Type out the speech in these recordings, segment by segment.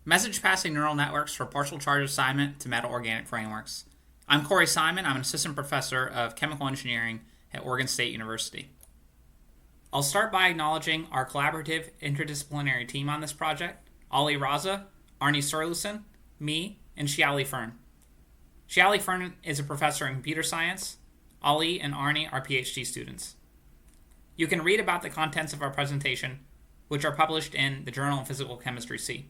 Message passing neural networks for partial charge assignment to metal organic frameworks. I'm Corey Simon. I'm an assistant professor of chemical engineering at Oregon State University. I'll start by acknowledging our collaborative interdisciplinary team on this project: Ali Raza, Arnie Sturluson, me, and Fern. Fern is a professor in computer science. Ali and Arnie are PhD students. You can read about the contents of our presentation, which are published in the Journal of Physical Chemistry C.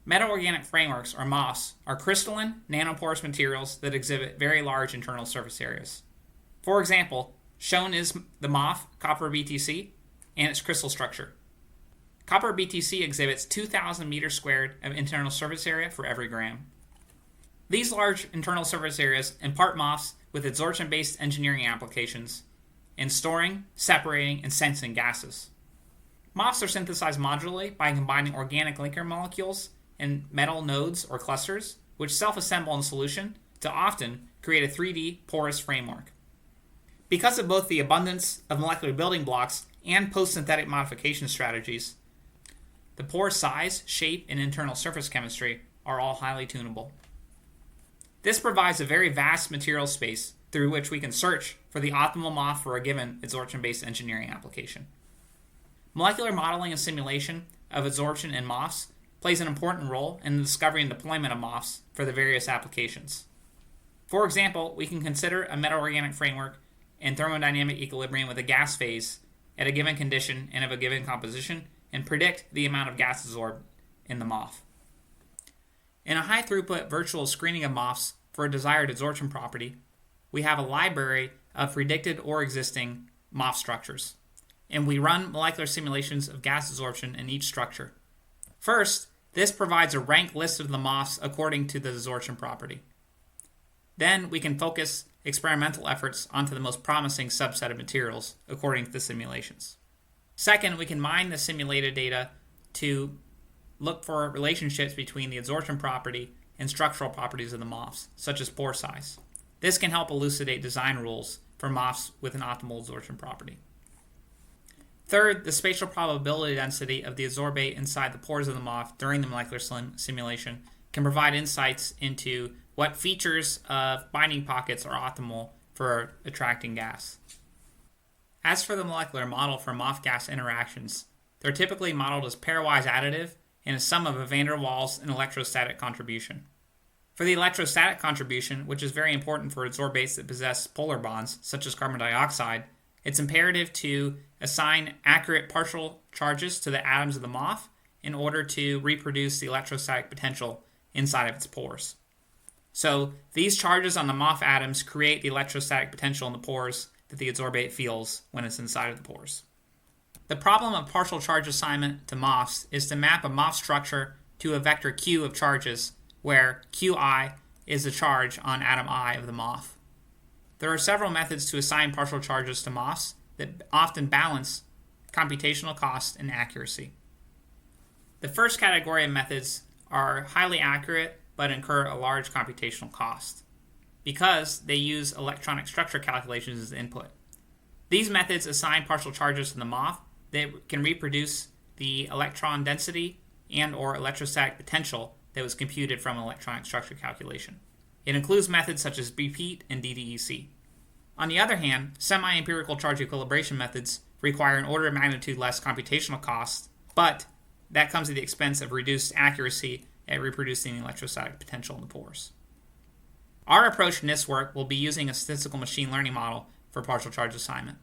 Metal organic frameworks, or MOFs, are crystalline, nanoporous materials that exhibit very large internal surface areas. For example, shown is the MOF copper BTC and its crystal structure. Copper BTC exhibits 2,000 meters squared of internal surface area for every gram. These large internal surface areas impart MOFs with adsorption-based engineering applications in storing, separating, and sensing gases. MOFs are synthesized modularly by combining organic linker molecules and metal nodes or clusters, which self-assemble in solution to often create a 3D porous framework. Because of both the abundance of molecular building blocks and post-synthetic modification strategies, the pore size, shape, and internal surface chemistry are all highly tunable. This provides a very vast material space through which we can search for the optimal MOF for a given adsorption-based engineering application. Molecular modeling and simulation of adsorption in MOFs plays an important role in the discovery and deployment of MOFs for the various applications. For example, we can consider a metal organic framework in thermodynamic equilibrium with a gas phase at a given condition and of a given composition and predict the amount of gas absorbed in the MOF. In a high-throughput virtual screening of MOFs for a desired adsorption property, we have a library of predicted or existing MOF structures, and we run molecular simulations of gas absorption in each structure. First, this provides a ranked list of the MOFs according to the adsorption property. Then we can focus experimental efforts onto the most promising subset of materials according to the simulations. Second, we can mine the simulated data to look for relationships between the adsorption property and structural properties of the MOFs, such as pore size. This can help elucidate design rules for MOFs with an optimal adsorption property. Third, the spatial probability density of the adsorbate inside the pores of the MOF during the molecular simulation can provide insights into what features of binding pockets are optimal for attracting gas. As for the molecular model for MOF-gas interactions, they're typically modeled as pairwise additive and a sum of a van der Waals and electrostatic contribution. For the electrostatic contribution, which is very important for adsorbates that possess polar bonds, such as carbon dioxide, it's imperative to assign accurate partial charges to the atoms of the MOF in order to reproduce the electrostatic potential inside of its pores. So these charges on the MOF atoms create the electrostatic potential in the pores that the adsorbate feels when it's inside of the pores. The problem of partial charge assignment to MOFs is to map a MOF structure to a vector Q of charges, where Qi is the charge on atom I of the MOF. There are several methods to assign partial charges to MOFs that often balance computational cost and accuracy. The first category of methods are highly accurate but incur a large computational cost because they use electronic structure calculations as input. These methods assign partial charges to the MOF that can reproduce the electron density and or electrostatic potential that was computed from an electronic structure calculation. It includes methods such as BPEAT and DDEC. On the other hand, semi-empirical charge equilibration methods require an order of magnitude less computational cost, but that comes at the expense of reduced accuracy at reproducing the electrostatic potential in the pores. Our approach in this work will be using a statistical machine learning model for partial charge assignment.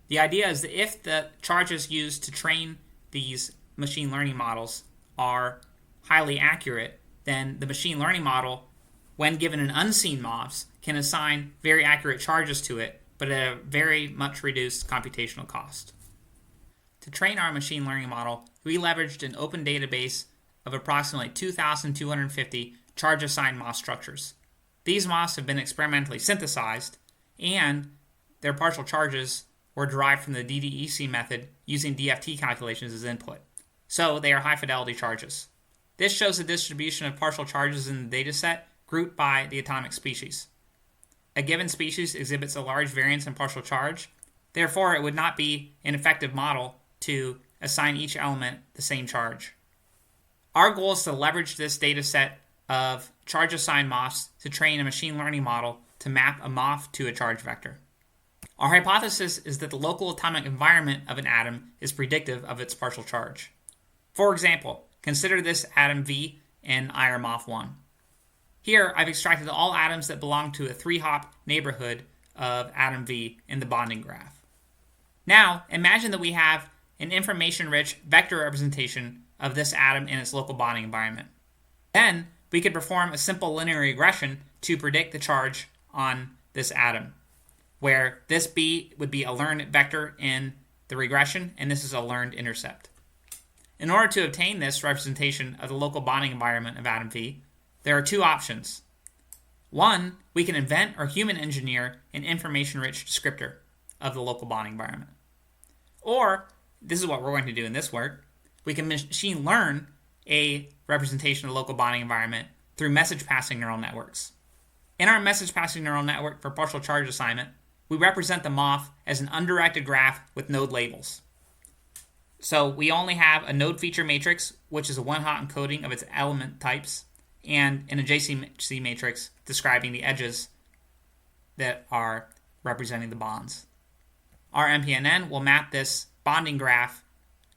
The idea is that if the charges used to train these machine learning models are highly accurate, then the machine learning model, when given an unseen MOFs, can assign very accurate charges to it, but at a very much reduced computational cost. To train our machine learning model, we leveraged an open database of approximately 2,250 charge-assigned MOF structures. These MOFs have been experimentally synthesized, and their partial charges were derived from the DDEC method using DFT calculations as input. So they are high-fidelity charges. This shows the distribution of partial charges in the dataset grouped by the atomic species. A given species exhibits a large variance in partial charge, therefore it would not be an effective model to assign each element the same charge. Our goal is to leverage this data set of charge-assigned MOFs to train a machine learning model to map a MOF to a charge vector. Our hypothesis is that the local atomic environment of an atom is predictive of its partial charge. For example, consider this atom V in IR MOF1. Here, I've extracted all atoms that belong to a 3-hop neighborhood of atom V in the bonding graph. Now, imagine that we have an information-rich vector representation of this atom in its local bonding environment. Then, we could perform a simple linear regression to predict the charge on this atom, where this B would be a learned vector in the regression, and this is a learned intercept. In order to obtain this representation of the local bonding environment of atom V, there are 2 options. One, we can invent or human engineer an information-rich descriptor of the local bonding environment. Or, this is what we're going to do in this work, we can machine learn a representation of the local bonding environment through message-passing neural networks. In our message-passing neural network for partial charge assignment, we represent the MOF as an undirected graph with node labels. So we only have a node feature matrix, which is a one-hot encoding of its element types, and an adjacency matrix describing the edges that are representing the bonds. Our MPNN will map this bonding graph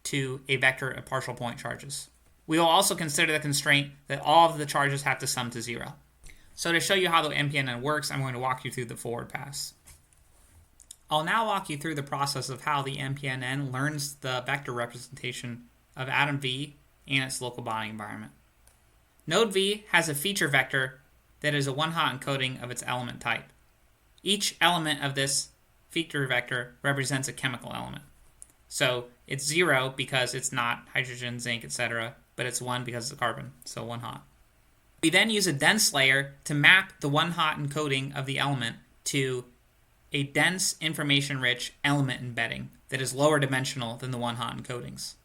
to a vector of partial point charges. We will also consider the constraint that all of the charges have to sum to 0. So to show you how the MPNN works, I'm going to walk you through the forward pass. I'll now walk you through the process of how the MPNN learns the vector representation of atom V and its local bonding environment. Node V has a feature vector that is a one-hot encoding of its element type. Each element of this feature vector represents a chemical element. So it's 0 because it's not hydrogen, zinc, etc., but it's 1 because it's a carbon, so one hot. We then use a dense layer to map the one-hot encoding of the element to a dense, information-rich element embedding that is lower dimensional than the one-hot encodings.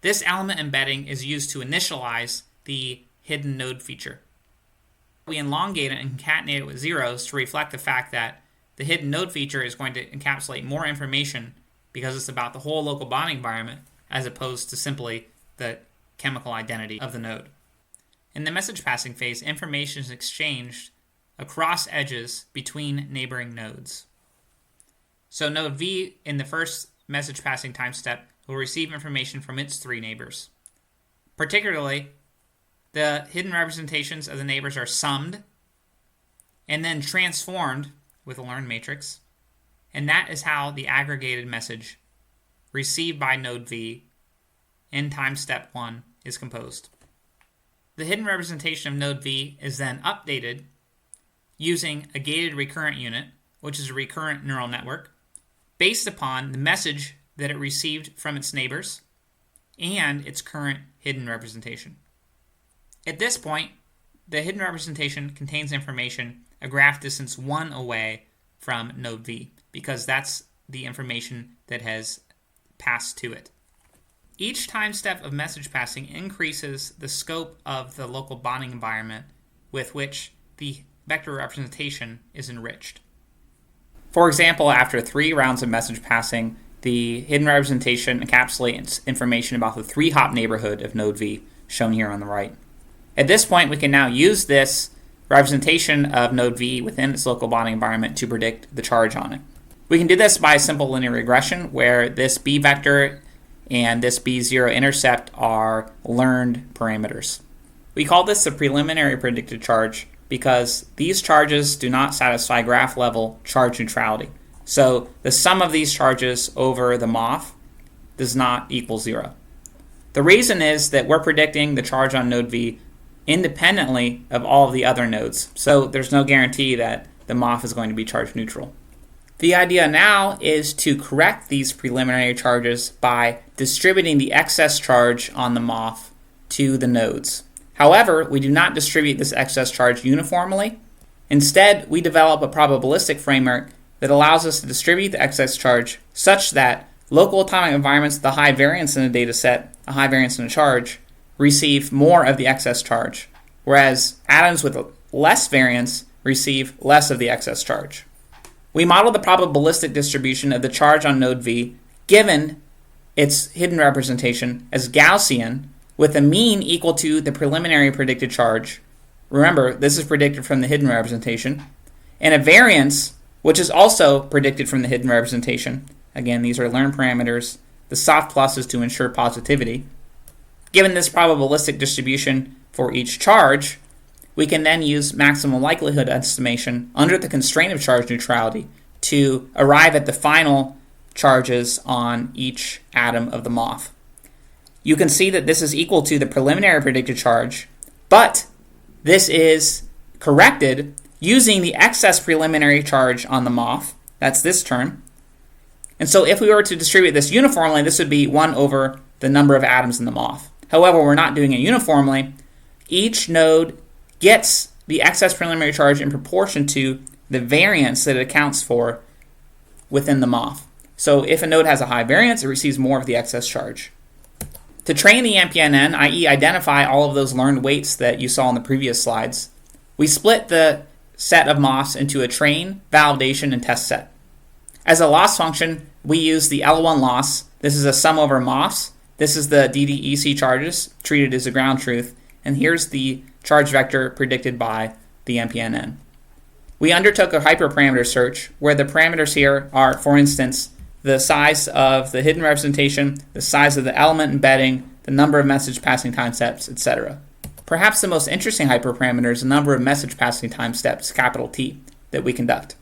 This element embedding is used to initialize the hidden node feature. We elongate it and concatenate it with zeros to reflect the fact that the hidden node feature is going to encapsulate more information because it's about the whole local bonding environment as opposed to simply the chemical identity of the node. In the message passing phase, information is exchanged across edges between neighboring nodes. So node V in the first message passing time step will receive information from its 3 neighbors. Particularly, the hidden representations of the neighbors are summed and then transformed with a learned matrix, and that is how the aggregated message received by node V in time step 1 is composed. The hidden representation of node V is then updated using a gated recurrent unit, which is a recurrent neural network, based upon the message that it received from its neighbors and its current hidden representation. At this point, the hidden representation contains information a graph distance 1 away from node V, because that's the information that has passed to it. Each time step of message passing increases the scope of the local bonding environment with which the vector representation is enriched. For example, after 3 rounds of message passing, the hidden representation encapsulates information about the 3-hop neighborhood of node V, shown here on the right. At this point, we can now use this representation of node V within its local bonding environment to predict the charge on it. We can do this by a simple linear regression, where this B vector and this B0 intercept are learned parameters. We call this the preliminary predicted charge because these charges do not satisfy graph-level charge neutrality. So the sum of these charges over the MOF does not equal 0. The reason is that we're predicting the charge on node V independently of all of the other nodes, so there's no guarantee that the MOF is going to be charge neutral. The idea now is to correct these preliminary charges by distributing the excess charge on the MOF to the nodes. However, we do not distribute this excess charge uniformly. Instead, we develop a probabilistic framework that allows us to distribute the excess charge such that local atomic environments with a high variance in a data set, a high variance in a charge, receive more of the excess charge, whereas atoms with less variance receive less of the excess charge. We model the probabilistic distribution of the charge on node V given its hidden representation as Gaussian with a mean equal to the preliminary predicted charge. Remember, this is predicted from the hidden representation. And a variance, which is also predicted from the hidden representation. Again, these are learned parameters. The soft plus is to ensure positivity. Given this probabilistic distribution for each charge, we can then use maximum likelihood estimation under the constraint of charge neutrality to arrive at the final charges on each atom of the MOF. You can see that this is equal to the preliminary predicted charge, but this is corrected using the excess preliminary charge on the MOF. That's this term. And so if we were to distribute this uniformly, this would be 1 over the number of atoms in the MOF. However, we're not doing it uniformly. Each node gets the excess preliminary charge in proportion to the variance that it accounts for within the MOF. So if a node has a high variance, it receives more of the excess charge. To train the MPNN, i.e. identify all of those learned weights that you saw in the previous slides, we split the set of MOFs into a train, validation, and test set. As a loss function, we use the L1 loss. This is a sum over MOFs. This is the DDEC charges treated as a ground truth. And here's the charge vector predicted by the MPNN. We undertook a hyperparameter search where the parameters here are, for instance, the size of the hidden representation, the size of the element embedding, the number of message passing time steps, etc. Perhaps the most interesting hyperparameter is the number of message passing time steps, capital T, that we conduct.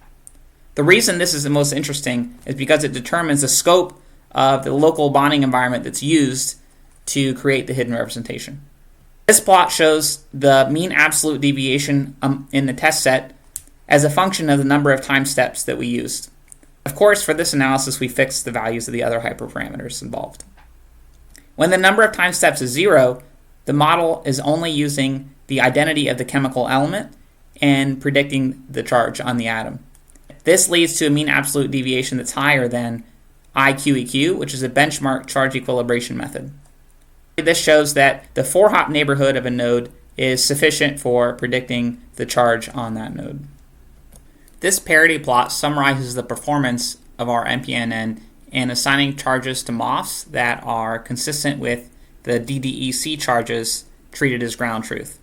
The reason this is the most interesting is because it determines the scope of the local bonding environment that's used to create the hidden representation. This plot shows the mean absolute deviation in the test set as a function of the number of time steps that we used. Of course, for this analysis, we fixed the values of the other hyperparameters involved. When the number of time steps is 0, the model is only using the identity of the chemical element and predicting the charge on the atom. This leads to a mean absolute deviation that's higher than IQEQ, which is a benchmark charge equilibration method. This shows that the 4-hop neighborhood of a node is sufficient for predicting the charge on that node. This parity plot summarizes the performance of our MPNN in assigning charges to MOFs that are consistent with the DDEC charges treated as ground truth.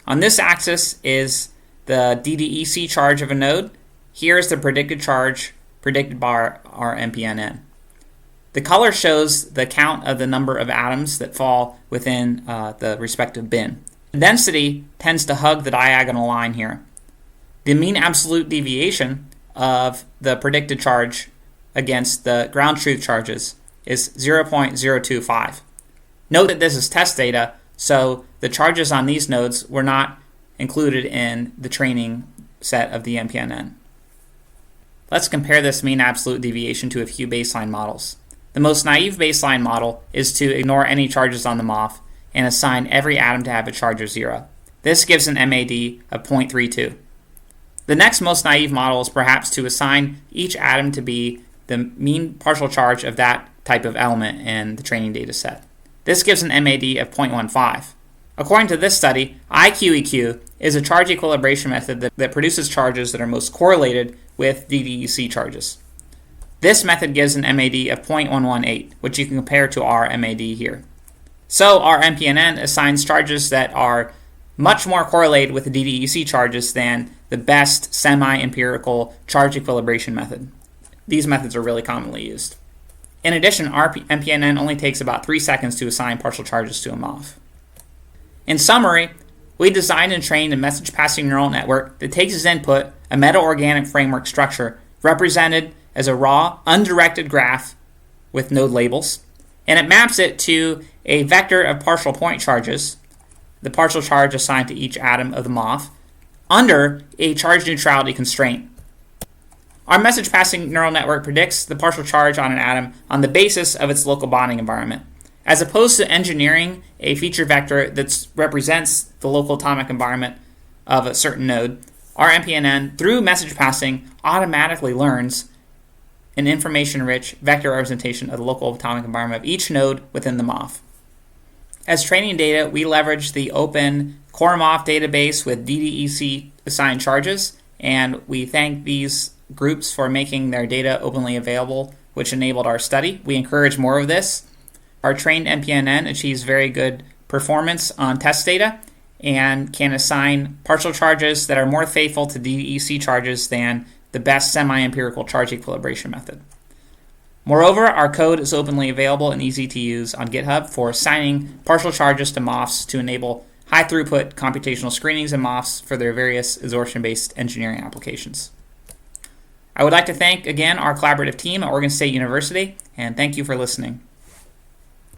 On this axis is the DDEC charge of a node. Here is the predicted charge predicted by our MPNN. The color shows the count of the number of atoms that fall within the respective bin. The density tends to hug the diagonal line here. The mean absolute deviation of the predicted charge against the ground truth charges is 0.025. Note that this is test data, so the charges on these nodes were not included in the training set of the MPNN. Let's compare this mean absolute deviation to a few baseline models. The most naive baseline model is to ignore any charges on the MOF and assign every atom to have a charge of 0. This gives an MAD of 0.32. The next most naive model is perhaps to assign each atom to be the mean partial charge of that type of element in the training data set. This gives an MAD of 0.15. According to this study, IQEQ is a charge equilibration method that produces charges that are most correlated with DDEC charges. This method gives an MAD of 0.118, which you can compare to our MAD here. So our MPNN assigns charges that are much more correlated with the DDEC charges than the best semi-empirical charge equilibration method. These methods are really commonly used. In addition, our MPNN only takes about 3 seconds to assign partial charges to a MOF. In summary, we designed and trained a message-passing neural network that takes as input a meta-organic framework structure represented as a raw, undirected graph with node labels, and it maps it to a vector of partial point charges, the partial charge assigned to each atom of the MOF, under a charge neutrality constraint. Our message-passing neural network predicts the partial charge on an atom on the basis of its local bonding environment. As opposed to engineering a feature vector that represents the local atomic environment of a certain node, our MPNN, through message passing, automatically learns an information-rich vector representation of the local atomic environment of each node within the MOF. As training data, we leverage the open Core MOF database with DDEC assigned charges, and we thank these groups for making their data openly available, which enabled our study. We encourage more of this. Our trained MPNN achieves very good performance on test data and can assign partial charges that are more faithful to DEC charges than the best semi-empirical charge equilibration method. Moreover, our code is openly available and easy to use on GitHub for assigning partial charges to MOFs to enable high-throughput computational screenings in MOFs for their various adsorption-based engineering applications. I would like to thank again our collaborative team at Oregon State University, and thank you for listening.